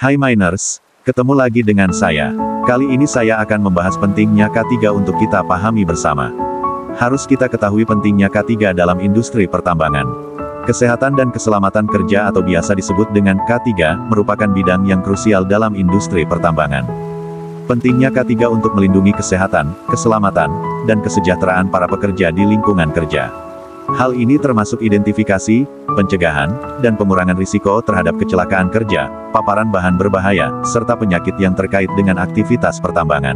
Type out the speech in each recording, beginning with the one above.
Hai Miners, ketemu lagi dengan saya. Kali ini saya akan membahas pentingnya K3 untuk kita pahami bersama. Harus kita ketahui pentingnya K3 dalam industri pertambangan. Kesehatan dan keselamatan kerja atau biasa disebut dengan K3, merupakan bidang yang krusial dalam industri pertambangan. Pentingnya K3 untuk melindungi kesehatan, keselamatan, dan kesejahteraan para pekerja di lingkungan kerja. Hal ini termasuk identifikasi, pencegahan, dan pengurangan risiko terhadap kecelakaan kerja, paparan bahan berbahaya, serta penyakit yang terkait dengan aktivitas pertambangan.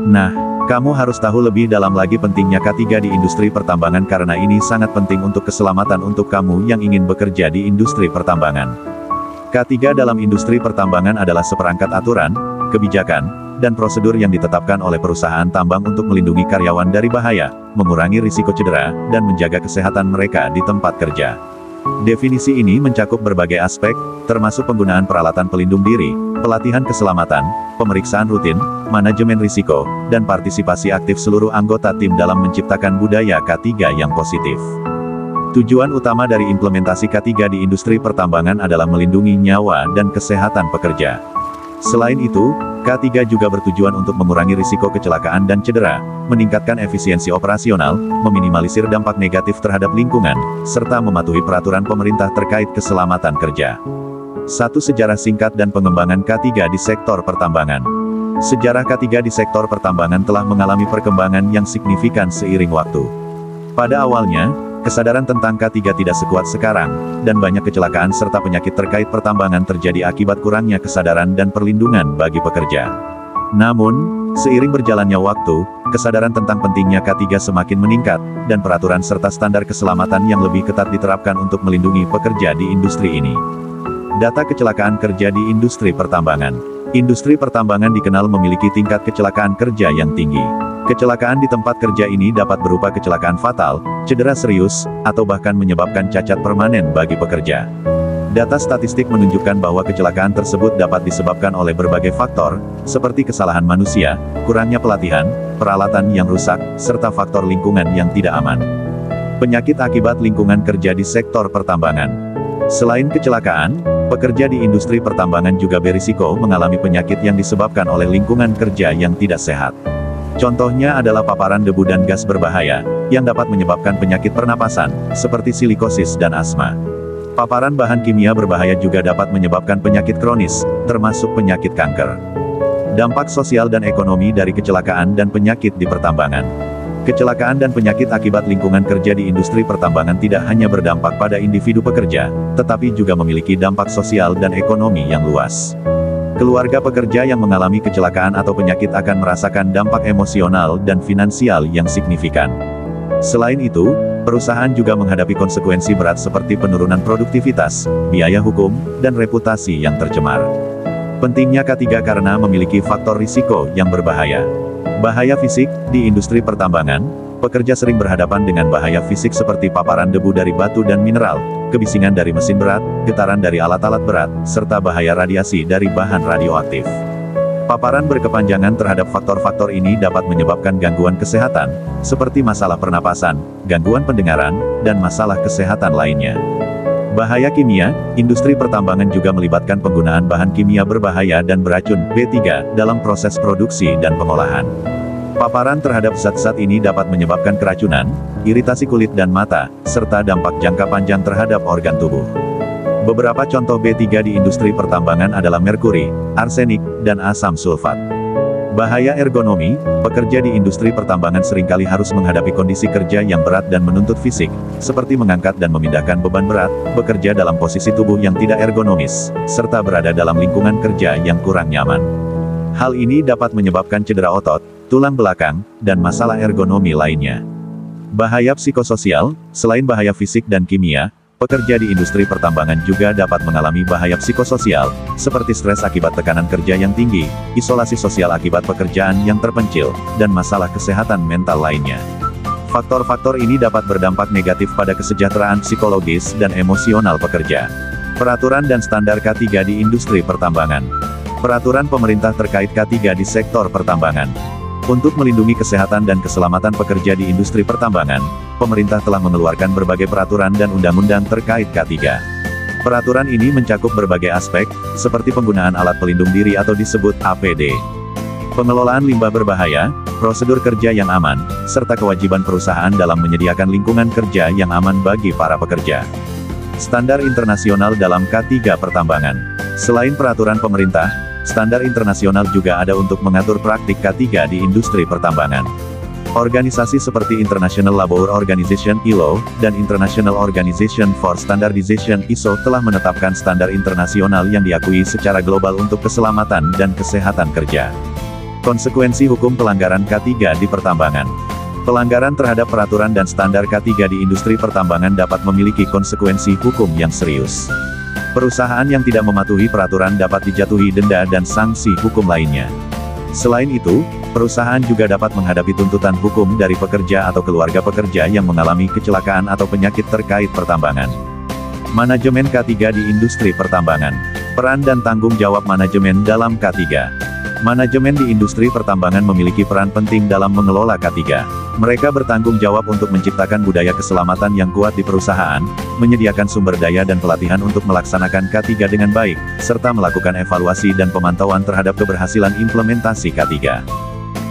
Nah, kamu harus tahu lebih dalam lagi pentingnya K3 di industri pertambangan karena ini sangat penting untuk keselamatan untuk kamu yang ingin bekerja di industri pertambangan. K3 dalam industri pertambangan adalah seperangkat aturan, kebijakan, dan prosedur yang ditetapkan oleh perusahaan tambang untuk melindungi karyawan dari bahaya, mengurangi risiko cedera, dan menjaga kesehatan mereka di tempat kerja. Definisi ini mencakup berbagai aspek, termasuk penggunaan peralatan pelindung diri, pelatihan keselamatan, pemeriksaan rutin, manajemen risiko, dan partisipasi aktif seluruh anggota tim dalam menciptakan budaya K3 yang positif. Tujuan utama dari implementasi K3 di industri pertambangan adalah melindungi nyawa dan kesehatan pekerja. Selain itu, K3 juga bertujuan untuk mengurangi risiko kecelakaan dan cedera, meningkatkan efisiensi operasional, meminimalisir dampak negatif terhadap lingkungan, serta mematuhi peraturan pemerintah terkait keselamatan kerja. 1. Sejarah singkat dan pengembangan K3 di sektor pertambangan. Sejarah K3 di sektor pertambangan telah mengalami perkembangan yang signifikan seiring waktu. Pada awalnya, kesadaran tentang K3 tidak sekuat sekarang, dan banyak kecelakaan serta penyakit terkait pertambangan terjadi akibat kurangnya kesadaran dan perlindungan bagi pekerja. Namun, seiring berjalannya waktu, kesadaran tentang pentingnya K3 semakin meningkat, dan peraturan serta standar keselamatan yang lebih ketat diterapkan untuk melindungi pekerja di industri ini. Data kecelakaan kerja di industri pertambangan. Industri pertambangan dikenal memiliki tingkat kecelakaan kerja yang tinggi. Kecelakaan di tempat kerja ini dapat berupa kecelakaan fatal, cedera serius, atau bahkan menyebabkan cacat permanen bagi pekerja. Data statistik menunjukkan bahwa kecelakaan tersebut dapat disebabkan oleh berbagai faktor, seperti kesalahan manusia, kurangnya pelatihan, peralatan yang rusak, serta faktor lingkungan yang tidak aman. Penyakit akibat lingkungan kerja di sektor pertambangan. Selain kecelakaan, pekerja di industri pertambangan juga berisiko mengalami penyakit yang disebabkan oleh lingkungan kerja yang tidak sehat. Contohnya adalah paparan debu dan gas berbahaya, yang dapat menyebabkan penyakit pernapasan, seperti silikosis dan asma. Paparan bahan kimia berbahaya juga dapat menyebabkan penyakit kronis, termasuk penyakit kanker. Dampak sosial dan ekonomi dari kecelakaan dan penyakit di pertambangan. Kecelakaan dan penyakit akibat lingkungan kerja di industri pertambangan tidak hanya berdampak pada individu pekerja, tetapi juga memiliki dampak sosial dan ekonomi yang luas. Keluarga pekerja yang mengalami kecelakaan atau penyakit akan merasakan dampak emosional dan finansial yang signifikan. Selain itu, perusahaan juga menghadapi konsekuensi berat seperti penurunan produktivitas, biaya hukum, dan reputasi yang tercemar. Pentingnya K3 karena memiliki faktor risiko yang berbahaya. Bahaya fisik, di industri pertambangan, pekerja sering berhadapan dengan bahaya fisik seperti paparan debu dari batu dan mineral, kebisingan dari mesin berat, getaran dari alat-alat berat, serta bahaya radiasi dari bahan radioaktif. Paparan berkepanjangan terhadap faktor-faktor ini dapat menyebabkan gangguan kesehatan, seperti masalah pernapasan, gangguan pendengaran, dan masalah kesehatan lainnya. Bahaya kimia, industri pertambangan juga melibatkan penggunaan bahan kimia berbahaya dan beracun, B3, dalam proses produksi dan pengolahan. Paparan terhadap zat-zat ini dapat menyebabkan keracunan, iritasi kulit dan mata, serta dampak jangka panjang terhadap organ tubuh. Beberapa contoh B3 di industri pertambangan adalah merkuri, arsenik, dan asam sulfat. Bahaya ergonomi, pekerja di industri pertambangan seringkali harus menghadapi kondisi kerja yang berat dan menuntut fisik, seperti mengangkat dan memindahkan beban berat, bekerja dalam posisi tubuh yang tidak ergonomis, serta berada dalam lingkungan kerja yang kurang nyaman. Hal ini dapat menyebabkan cedera otot, tulang belakang, dan masalah ergonomi lainnya. Bahaya psikososial, selain bahaya fisik dan kimia, pekerja di industri pertambangan juga dapat mengalami bahaya psikososial, seperti stres akibat tekanan kerja yang tinggi, isolasi sosial akibat pekerjaan yang terpencil, dan masalah kesehatan mental lainnya. Faktor-faktor ini dapat berdampak negatif pada kesejahteraan psikologis dan emosional pekerja. Peraturan dan standar K3 di industri pertambangan. Peraturan pemerintah terkait K3 di sektor pertambangan. Untuk melindungi kesehatan dan keselamatan pekerja di industri pertambangan, pemerintah telah mengeluarkan berbagai peraturan dan undang-undang terkait K3. Peraturan ini mencakup berbagai aspek, seperti penggunaan alat pelindung diri atau disebut APD, pengelolaan limbah berbahaya, prosedur kerja yang aman, serta kewajiban perusahaan dalam menyediakan lingkungan kerja yang aman bagi para pekerja. Standar internasional dalam K3 pertambangan. Selain peraturan pemerintah, standar internasional juga ada untuk mengatur praktik K3 di industri pertambangan. Organisasi seperti International Labour Organization (ILO) dan International Organization for Standardization (ISO) telah menetapkan standar internasional yang diakui secara global untuk keselamatan dan kesehatan kerja. Konsekuensi hukum pelanggaran K3 di pertambangan. Pelanggaran terhadap peraturan dan standar K3 di industri pertambangan dapat memiliki konsekuensi hukum yang serius. Perusahaan yang tidak mematuhi peraturan dapat dijatuhi denda dan sanksi hukum lainnya. Selain itu, perusahaan juga dapat menghadapi tuntutan hukum dari pekerja atau keluarga pekerja yang mengalami kecelakaan atau penyakit terkait pertambangan. Manajemen K3 di industri pertambangan. Peran dan tanggung jawab manajemen dalam K3. Manajemen di industri pertambangan memiliki peran penting dalam mengelola K3. Mereka bertanggung jawab untuk menciptakan budaya keselamatan yang kuat di perusahaan, menyediakan sumber daya dan pelatihan untuk melaksanakan K3 dengan baik, serta melakukan evaluasi dan pemantauan terhadap keberhasilan implementasi K3.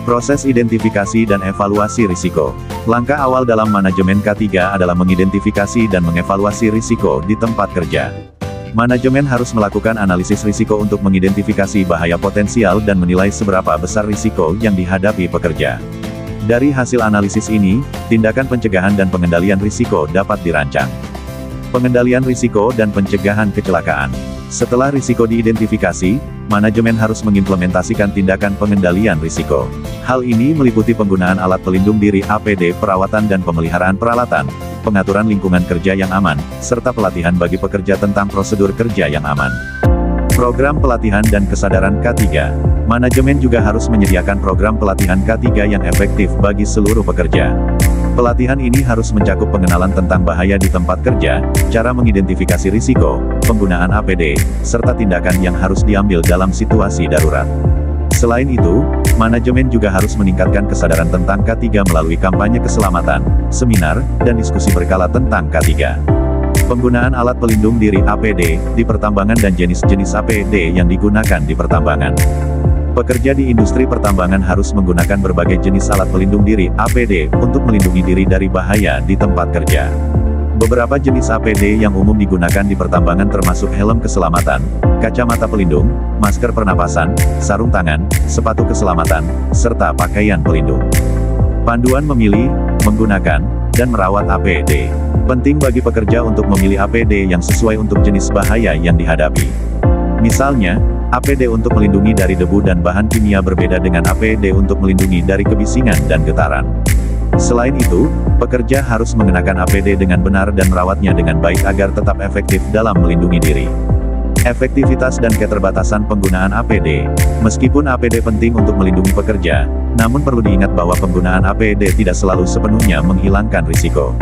Proses identifikasi dan evaluasi risiko. Langkah awal dalam manajemen K3 adalah mengidentifikasi dan mengevaluasi risiko di tempat kerja. Manajemen harus melakukan analisis risiko untuk mengidentifikasi bahaya potensial dan menilai seberapa besar risiko yang dihadapi pekerja. Dari hasil analisis ini, tindakan pencegahan dan pengendalian risiko dapat dirancang. Pengendalian risiko dan pencegahan kecelakaan. Setelah risiko diidentifikasi, manajemen harus mengimplementasikan tindakan pengendalian risiko. Hal ini meliputi penggunaan alat pelindung diri APD, perawatan dan pemeliharaan peralatan, pengaturan lingkungan kerja yang aman, serta pelatihan bagi pekerja tentang prosedur kerja yang aman. Program pelatihan dan kesadaran K3. Manajemen juga harus menyediakan program pelatihan K3 yang efektif bagi seluruh pekerja. Pelatihan ini harus mencakup pengenalan tentang bahaya di tempat kerja, cara mengidentifikasi risiko, penggunaan APD, serta tindakan yang harus diambil dalam situasi darurat. Selain itu, manajemen juga harus meningkatkan kesadaran tentang K3 melalui kampanye keselamatan, seminar, dan diskusi berkala tentang K3. Penggunaan alat pelindung diri APD di pertambangan dan jenis-jenis APD yang digunakan di pertambangan. Pekerja di industri pertambangan harus menggunakan berbagai jenis alat pelindung diri APD untuk melindungi diri dari bahaya di tempat kerja. Beberapa jenis APD yang umum digunakan di pertambangan termasuk helm keselamatan, kacamata pelindung, masker pernapasan, sarung tangan, sepatu keselamatan, serta pakaian pelindung. Panduan memilih, menggunakan, dan merawat APD. Penting bagi pekerja untuk memilih APD yang sesuai untuk jenis bahaya yang dihadapi. Misalnya, APD untuk melindungi dari debu dan bahan kimia berbeda dengan APD untuk melindungi dari kebisingan dan getaran. Selain itu, pekerja harus mengenakan APD dengan benar dan merawatnya dengan baik agar tetap efektif dalam melindungi diri. Efektivitas dan keterbatasan penggunaan APD. Meskipun APD penting untuk melindungi pekerja, namun perlu diingat bahwa penggunaan APD tidak selalu sepenuhnya menghilangkan risiko.